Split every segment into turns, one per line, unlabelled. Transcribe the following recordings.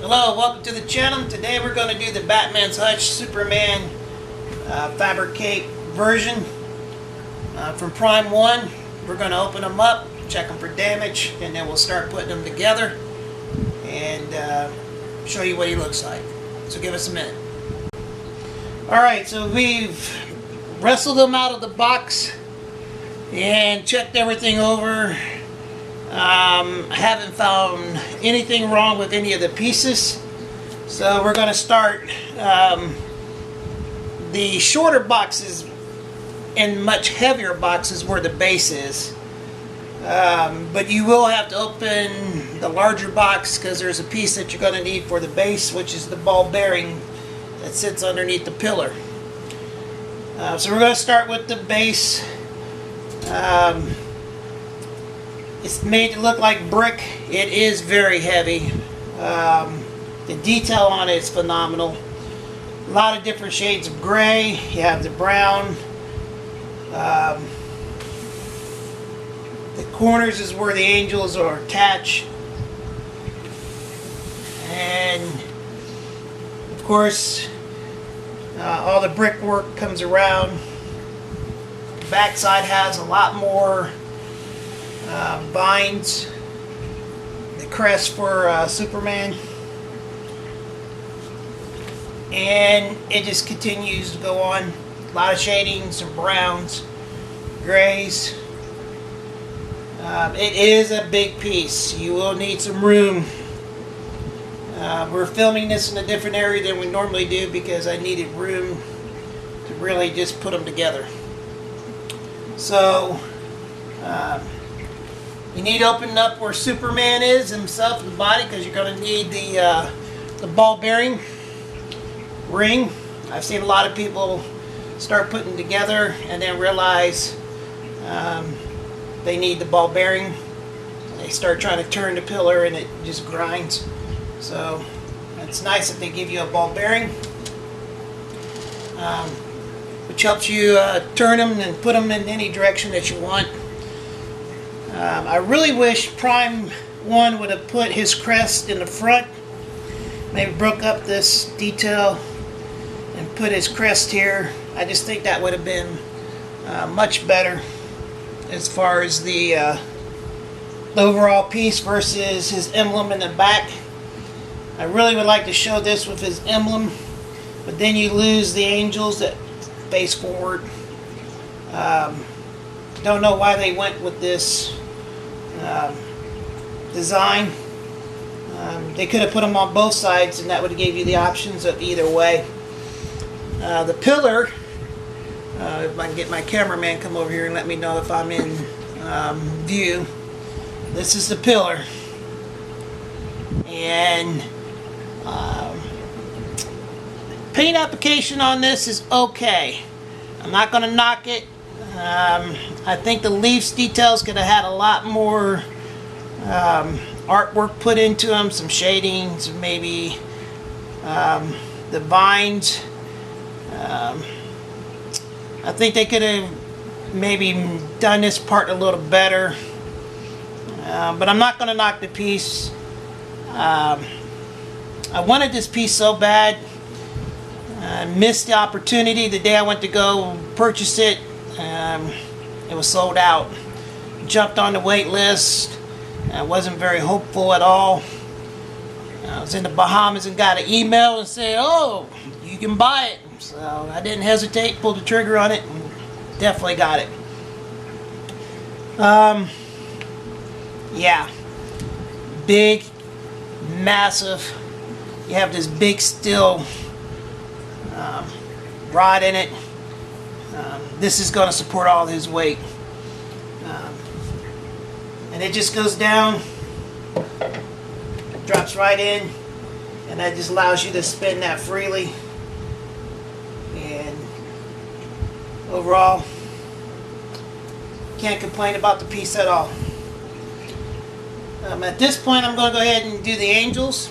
Hello, welcome to the channel. Today we're going to do the Batman's Hutch Superman fabricate version from Prime 1. We're going to open them up, check them for damage, and then we'll start putting them together and show you what he looks like. So give us a minute. Alright, so we've wrestled them out of the box and checked everything over. I haven't found anything wrong with any of the pieces, so we're going to start the shorter boxes and much heavier boxes where the base is, but you will have to open the larger box because there's a piece that you're going to need for the base, which is the ball bearing that sits underneath the pillar. So we're going to start with the base. It's made to look like brick. It is very heavy. The detail on it is phenomenal. A lot of different shades of gray. You have the brown. The corners is where the angels are attached. And of course, all the brickwork comes around. The backside has a lot more vines, the crest for Superman, and it just continues to go on. A lot of shading, some browns, grays. It is a big piece. You will need some room. We're filming this in a different area than we normally do because I needed room to really just put them together. So you need to open up where Superman is himself in the body because you're going to need the ball bearing ring. I've seen a lot of people start putting together and then realize they need the ball bearing. They start trying to turn the pillar and it just grinds. So it's nice that they give you a ball bearing, which helps you turn them and put them in any direction that you want. I really wish Prime 1 would have put his crest in the front. Maybe broke up this detail and put his crest here. I just think that would have been much better as far as the overall piece versus his emblem in the back. I really would like to show this with his emblem, but then you lose the angels that face forward. Don't know why they went with this design. They could have put them on both sides and that would have gave you the options of either way. The pillar, if I can get my cameraman come over here and let me know if I'm in view. This is the pillar, and paint application on this is okay. I'm not going to knock it. I think the leaves details could have had a lot more artwork put into them, some shadings, maybe the vines. I think they could have maybe done this part a little better, but I'm not going to knock the piece. I wanted this piece so bad. I missed the opportunity the day I went to go purchase it. It was sold out. Jumped on the wait list. I wasn't very hopeful at all. I was in the Bahamas and got an email and said, "Oh, you can buy it." So I didn't hesitate, pulled the trigger on it, and definitely got it. Yeah, big, massive. You have this big steel rod in it. This is going to support all his weight, and it just goes down, drops right in, and that just allows you to spin that freely. And overall, can't complain about the piece at all. At this point, I'm going to go ahead and do the angels.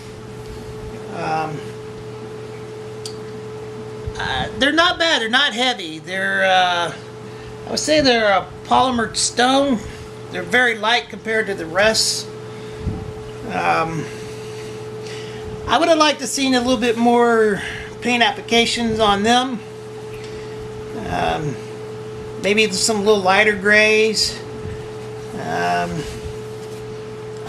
They're not bad. They're not heavy. They're, I would say they're a polymer stone. They're very light compared to the rest. I would have liked to seen a little bit more paint applications on them. Maybe some little lighter grays.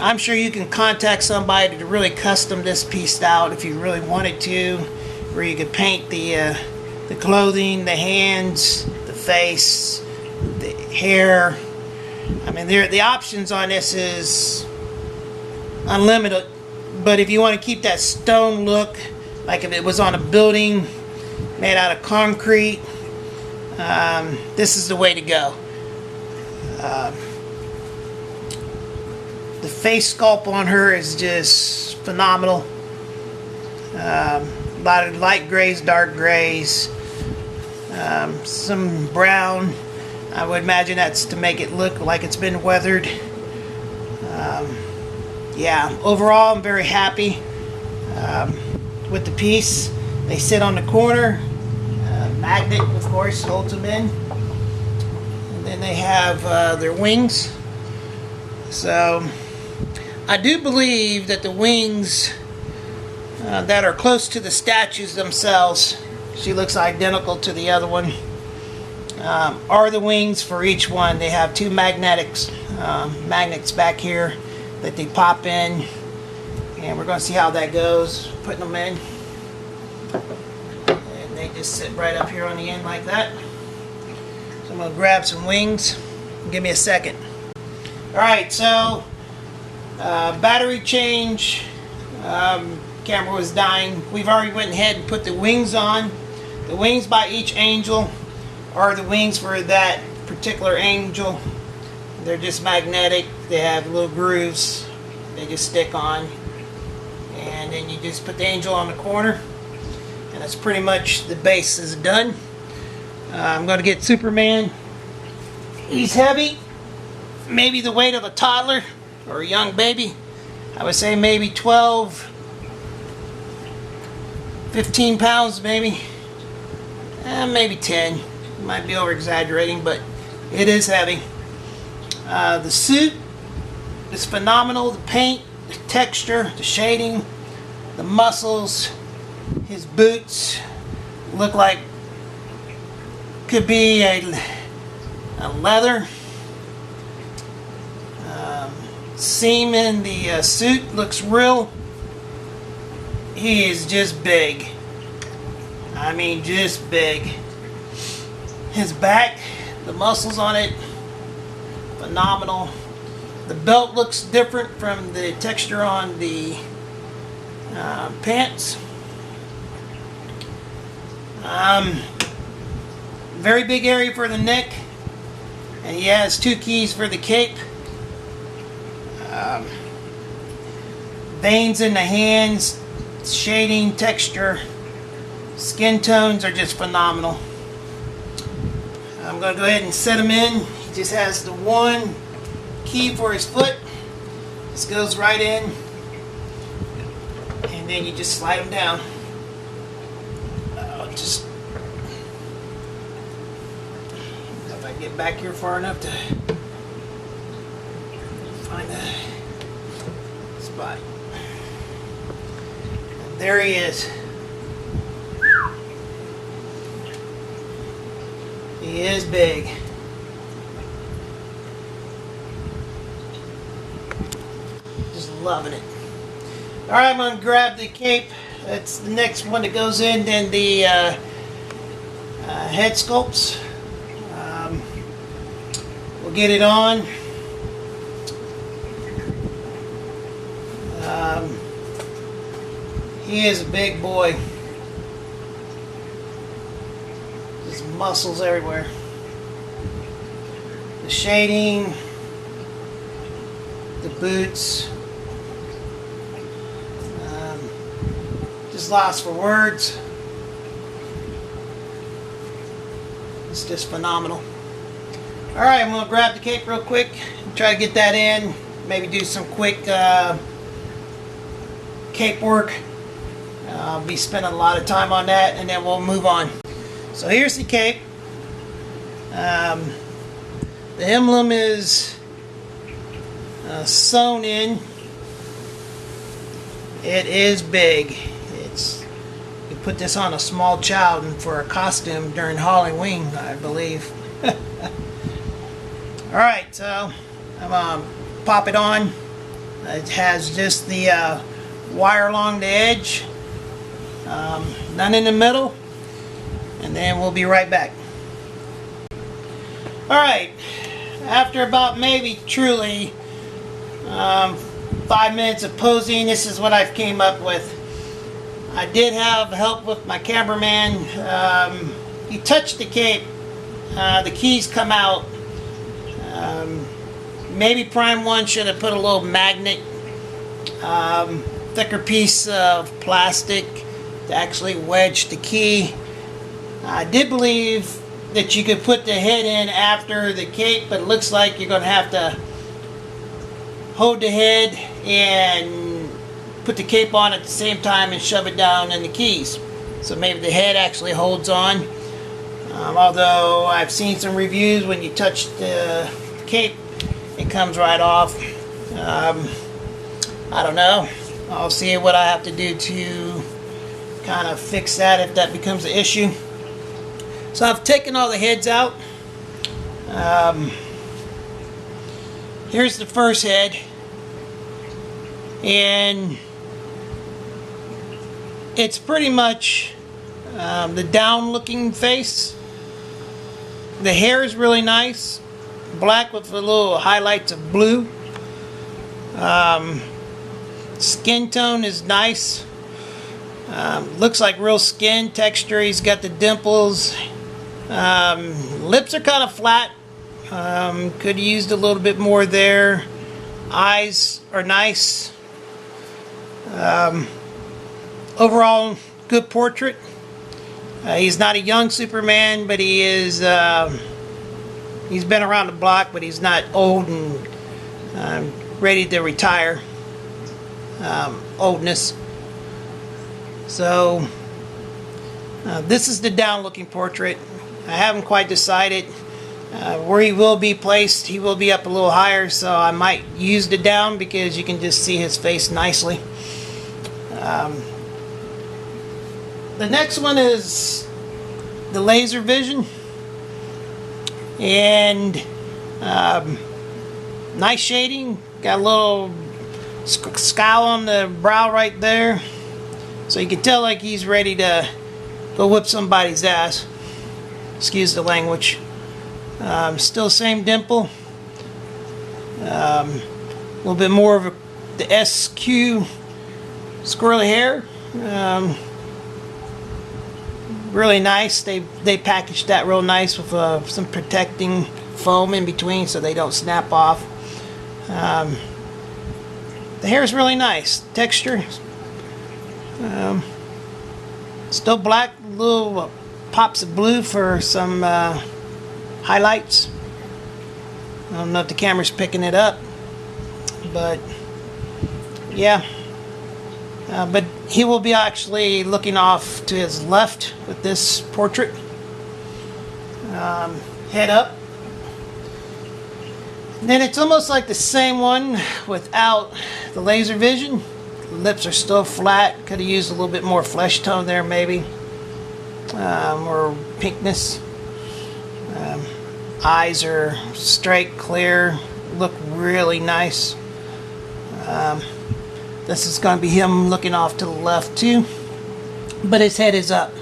I'm sure you can contact somebody to really custom this piece out if you really wanted to, where you could paint the clothing, the hands, the face, the hair. I mean, the options on this is unlimited. But if you want to keep that stone look, like if it was on a building made out of concrete, this is the way to go. The face sculpt on her is just phenomenal. A lot of light grays, dark grays, some brown. I would imagine that's to make it look like it's been weathered. Yeah, overall I'm very happy with the piece. They sit on the corner. Magnet, of course, holds them in. And then they have their wings. So I do believe that the wings that are close to the statues themselves, she looks identical to the other one, are the wings for each one. They have two magnets back here that they pop in, and we're going to see how that goes, putting them in. And they just sit right up here on the end like that. So I'm going to grab some wings. Give me a second. Alright, so battery change. Camera was dying. We've already went ahead and put the wings on. The wings by each angel are the wings for that particular angel. They're just magnetic. They have little grooves. They just stick on. And then you just put the angel on the corner. And that's pretty much the base is done. I'm going to get Superman. He's heavy. Maybe the weight of a toddler or a young baby. I would say maybe 12, 15 pounds maybe. Maybe 10. Might be over exaggerating, but it is heavy. The suit is phenomenal. The paint, the texture, the shading, the muscles, his boots look like could be a leather. Seam in the suit looks real. He is just big. I mean, just big. His back, the muscles on it, phenomenal. The belt looks different from the texture on the pants. Very big area for the neck, and he has 2 keys for the cape. Veins in the hands, shading, texture, skin tones are just phenomenal. I'm going to go ahead and set him in. He just has the 1 key for his foot. This goes right in, and then you just slide him down. Just if I get back here far enough to find a spot. And there he is. He is big. Just loving it. Alright, I'm going to grab the cape. That's the next one that goes in. Then the head sculpts. We'll get it on. He is a big boy. Just muscles everywhere. The shading, the boots. Just lost for words. It's just phenomenal. Alright, I'm going to grab the cape real quick and try to get that in. Maybe do some quick cape work. I'll be spending a lot of time on that, and then we'll move on. So here's the cape. The emblem is sewn in. It is big. You put this on a small child and for a costume during Halloween, I believe. Alright, so I'm going to pop it on. It has just the wire along the edge, none in the middle, and then we'll be right back. Alright, after about maybe truly 5 minutes of posing, this is what I've came up with. I did have help with my cameraman. He touched the cape, the keys come out. Maybe Prime 1 should have put a little magnet, thicker piece of plastic to actually wedge the key. I did believe that you could put the head in after the cape, but it looks like you're going to have to hold the head and put the cape on at the same time and shove it down in the keys. So maybe the head actually holds on. Although I've seen some reviews when you touch the cape, it comes right off. I don't know. I'll see what I have to do to kind of fix that if that becomes an issue. So I've taken all the heads out. Here's the first head, and it's pretty much the down looking face. The hair is really nice, black with a little highlights of blue. Skin tone is nice. Looks like real skin texture. He's got the dimples. Lips are kind of flat. Could have used a little bit more there. Eyes are nice. Overall, good portrait. He's not a young Superman, but he is. He's been around the block, but he's not old and ready to retire. Oldness. So this is the down-looking portrait. I haven't quite decided where he will be placed. He will be up a little higher, so I might use the down because you can just see his face nicely. The next one is the laser vision, and nice shading. Got a little scowl on the brow right there, so you can tell like he's ready to go whip somebody's ass. Excuse the language. Still same dimple. A little bit more of the SQ squirrely hair. Really nice. They packaged that real nice with some protecting foam in between so they don't snap off. The hair is really nice. Texture. Still black. Little pops of blue for some highlights. I don't know if the camera's picking it up, but yeah. But he will be actually looking off to his left with this portrait. Head up. Then it's almost like the same one without the laser vision. Lips are still flat. Could have used a little bit more flesh tone there maybe. Or pinkness. Eyes are straight, clear. Look really nice. This is going to be him looking off to the left too, but his head is up.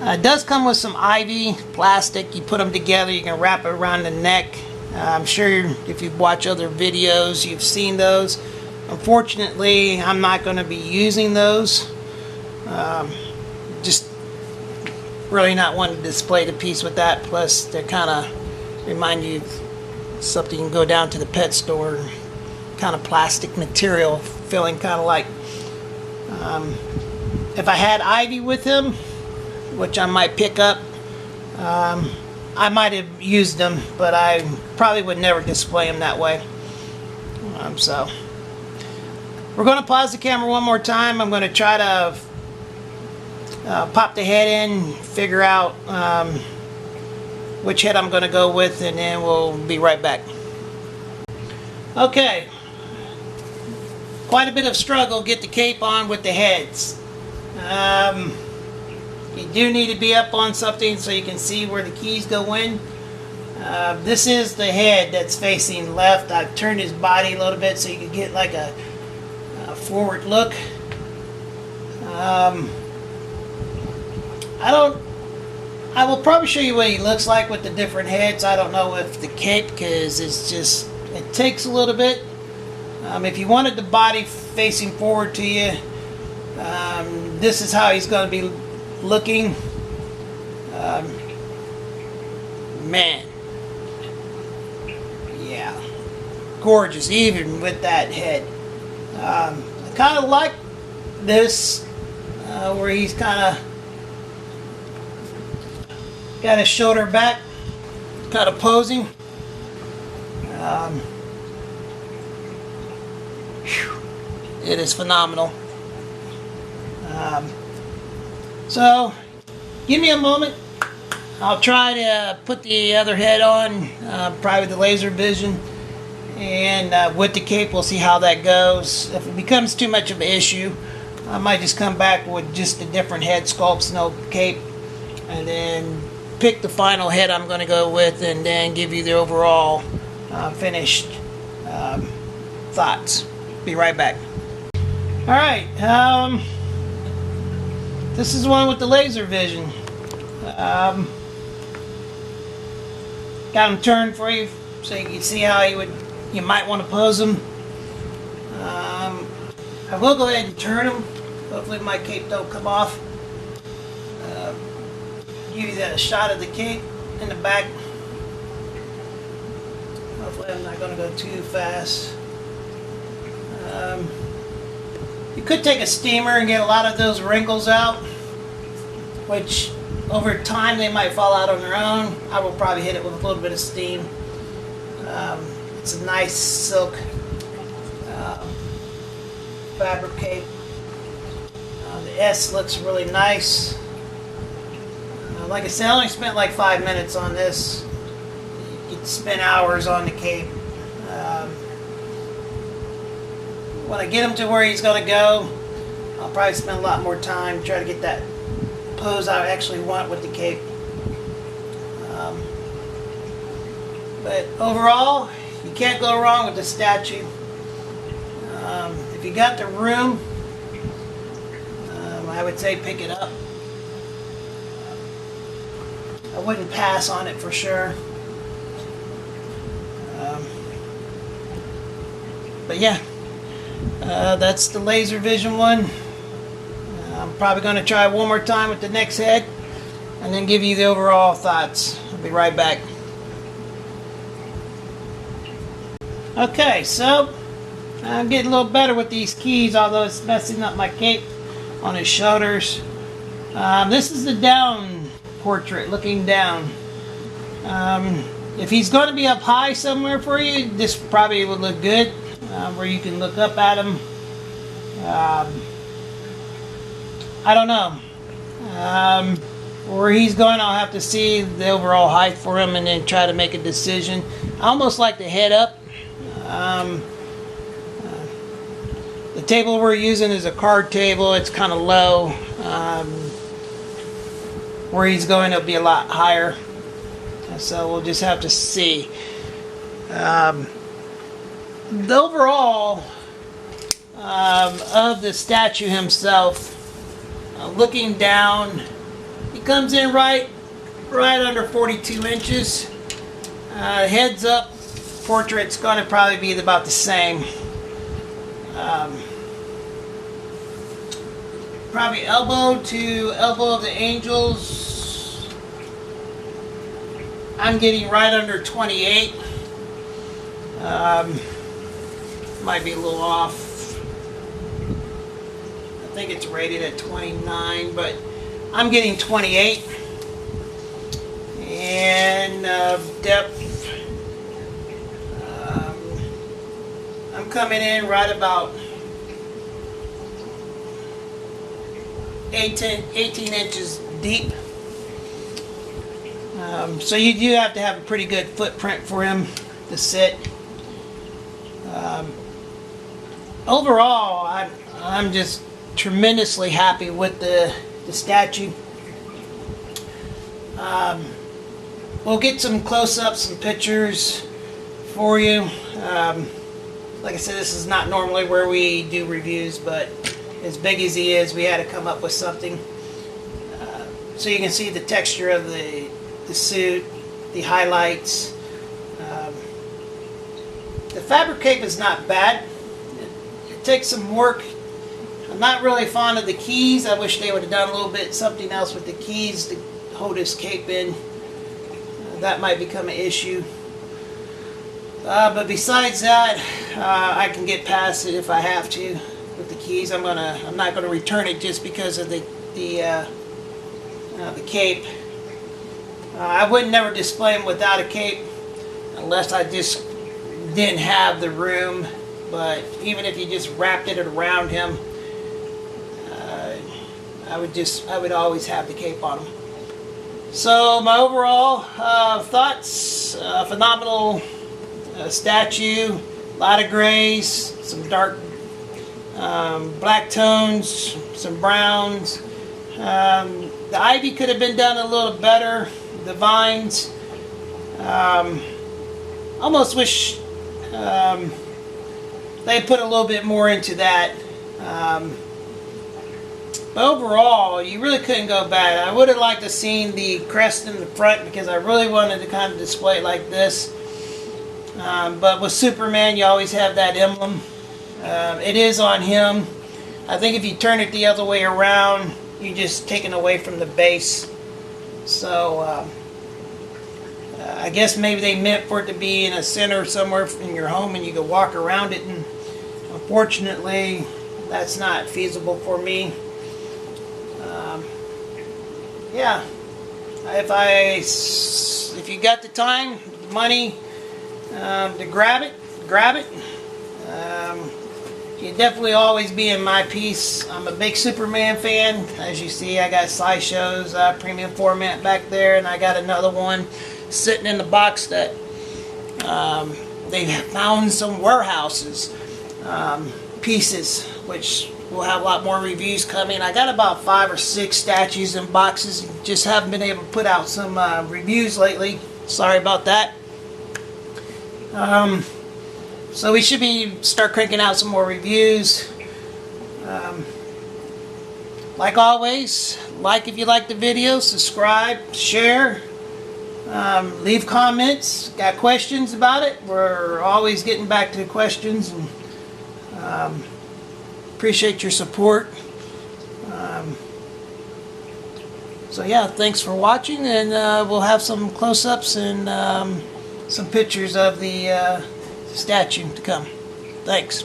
It does come with some ivy plastic. You put them together, you can wrap it around the neck. I'm sure if you've watched other videos, you've seen those. Unfortunately, I'm not going to be using those. Just really not wanting to display the piece with that. Plus, they kind of remind you of something you can go down to the pet store. Kind of plastic material, feeling kind of like if I had ivy with him, which I might pick up, I might have used them, but I probably would never display them that way. So we're going to pause the camera one more time. I'm going to try to pop the head in, figure out which head I'm going to go with, and then we'll be right back. Okay. quite a bit of struggle get the cape on with the heads. You do need to be up on something so you can see where the keys go in. This is the head that's facing left. I've turned his body a little bit so you can get like a forward look. I will probably show you what he looks like with the different heads. I don't know if the cape, because it takes a little bit. If you wanted the body facing forward to you, this is how he's going to be looking. Man, yeah, gorgeous, even with that head. I kind of like this, where he's kind of got his shoulder back, kind of posing. It is phenomenal. So, give me a moment. I'll try to put the other head on, probably with the laser vision, and with the cape we'll see how that goes. If it becomes too much of an issue, I might just come back with just the different head sculpts, no cape, and then pick the final head I'm going to go with, and then give you the overall finished thoughts. Be right back. Alright, this is the one with the laser vision. Got them turned for you so you can see how you might want to pose them. I will go ahead and turn them. Hopefully my cape don't come off. Give you that shot of the cape in the back. Hopefully I'm not going to go too fast. You could take a steamer and get a lot of those wrinkles out, which over time they might fall out on their own. I will probably hit it with a little bit of steam. It's a nice silk fabric cape. The S looks really nice. Like I said, I only spent like 5 minutes on this. You could spend hours on the cape. When I get him to where he's going to go, I'll probably spend a lot more time trying to get that pose I actually want with the cape. But overall, you can't go wrong with the statue. If you got the room, I would say pick it up. I wouldn't pass on it for sure. But yeah, that's the laser vision one. I'm probably going to try one more time with the next head and then give you the overall thoughts. I'll be right back. Okay, so I'm getting a little better with these keys, although it's messing up my cape on his shoulders. This is the down portrait, looking down. If he's going to be up high somewhere for you, this probably would look good, where you can look up at him. I don't know. Where he's going, I'll have to see the overall height for him and then try to make a decision. I almost like the head up. The table we're using is a card table. It's kind of low. Where he's going, it'll be a lot higher. So we'll just have to see. The overall of the statue himself, looking down, he comes in right under 42 inches. Heads up portrait's going to probably be about the same. Probably elbow to elbow of the angels, I'm getting right under 28. Might be a little off. I think it's rated at 29, but I'm getting 28. And depth, I'm coming in right about 18 inches deep. So you do have to have a pretty good footprint for him to sit. overall, I'm just tremendously happy with the statue. We'll get some close-ups, some pictures for you. Like I said, this is not normally where we do reviews, but as big as he is, we had to come up with something. So you can see the texture of the suit, the highlights. The fabric cape is not bad. It takes some work. I'm not really fond of the keys. I wish they would have done a little bit something else with the keys to hold this cape in. That might become an issue. But besides that, I can get past it if I have to with the keys. I'm not gonna return it just because of the cape. I would never display him without a cape unless I just didn't have the room. But even if you just wrapped it around him, I would always have the cape on him. So my overall thoughts: phenomenal statue, a lot of grays, some dark black tones, some browns. The ivy could have been done a little better. The vines. Almost wish they put a little bit more into that. But overall, you really couldn't go bad. I would have liked to seen the crest in the front because I really wanted to kind of display it like this. But with Superman, you always have that emblem. It is on him. I think if you turn it the other way around, you're just taking away from the base. So I guess maybe they meant for it to be in a center somewhere in your home and you could walk around it. And unfortunately, that's not feasible for me. Yeah, if you got the time, money to grab it. You definitely always be in my piece. I'm a big Superman fan. As you see, I got Sideshow's premium format back there, and I got another one sitting in the box that they found in some warehouses. Pieces, which we'll have a lot more reviews coming. I got about 5 or 6 statues in boxes. Just haven't been able to put out some reviews lately. Sorry about that. So we should start cranking out some more reviews. Like always, like if you like the video, subscribe, share, leave comments. Got questions about it? We're always getting back to questions. And appreciate your support. So yeah, thanks for watching, and we'll have some close-ups and some pictures of the statue to come. Thanks.